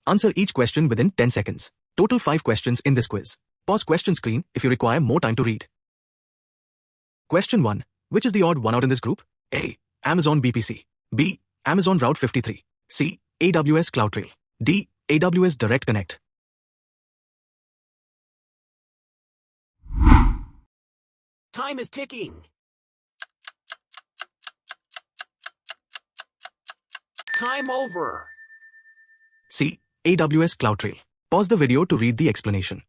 Answer each question within 10 seconds. Total 5 questions in this quiz. Pause question screen if you require more time to read. Question 1. Which is the odd one out in this group? A. Amazon BPC. B. Amazon Route 53. C. AWS CloudTrail. D. AWS Direct Connect. Time is ticking. Time over. C. AWS CloudTrail. Pause the video to read the explanation.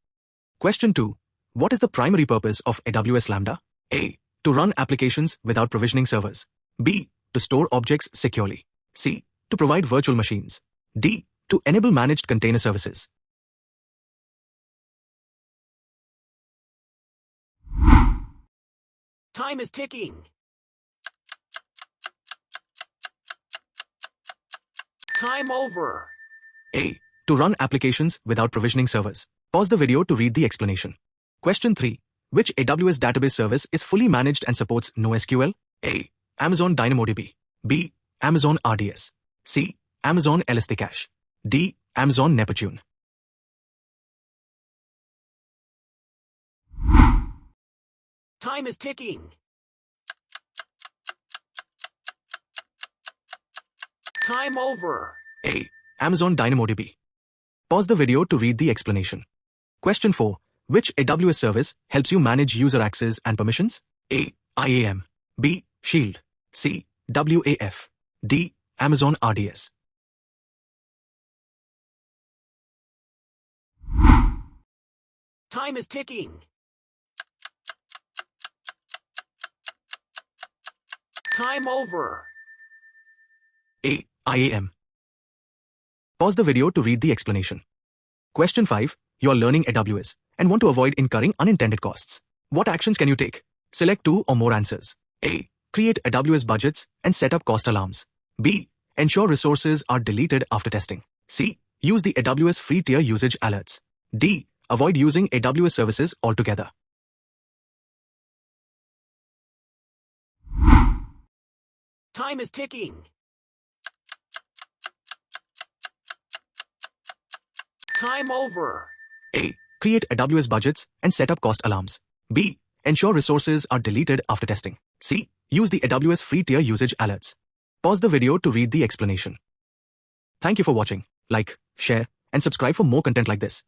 Question 2. What is the primary purpose of AWS Lambda? A. To run applications without provisioning servers. B. To store objects securely. C. To provide virtual machines. D. To enable managed container services. Time is ticking. Time over. A. To run applications without provisioning servers. Pause the video to read the explanation. Question 3. Which AWS database service is fully managed and supports NoSQL? A. Amazon DynamoDB. B. Amazon RDS. C. Amazon Elasticache. D. Amazon Neptune. Time is ticking. Time over. A. Amazon DynamoDB. Pause the video to read the explanation. Question 4. Which AWS service helps you manage user access and permissions? A. IAM. B. Shield. C. WAF. D. Amazon RDS. Time is ticking. Time over. A. IAM. Pause the video to read the explanation. Question 5. You are learning AWS and want to avoid incurring unintended costs. What actions can you take? Select 2 or more answers. A. Create AWS budgets and set up cost alarms. B. Ensure resources are deleted after testing. C. Use the AWS free tier usage alerts. D. Avoid using AWS services altogether. Time is ticking. Time over. A. Create AWS budgets and set up cost alarms. B. Ensure resources are deleted after testing. C. Use the AWS free tier usage alerts. Pause the video to read the explanation. Thank you for watching. Like, share, and subscribe for more content like this.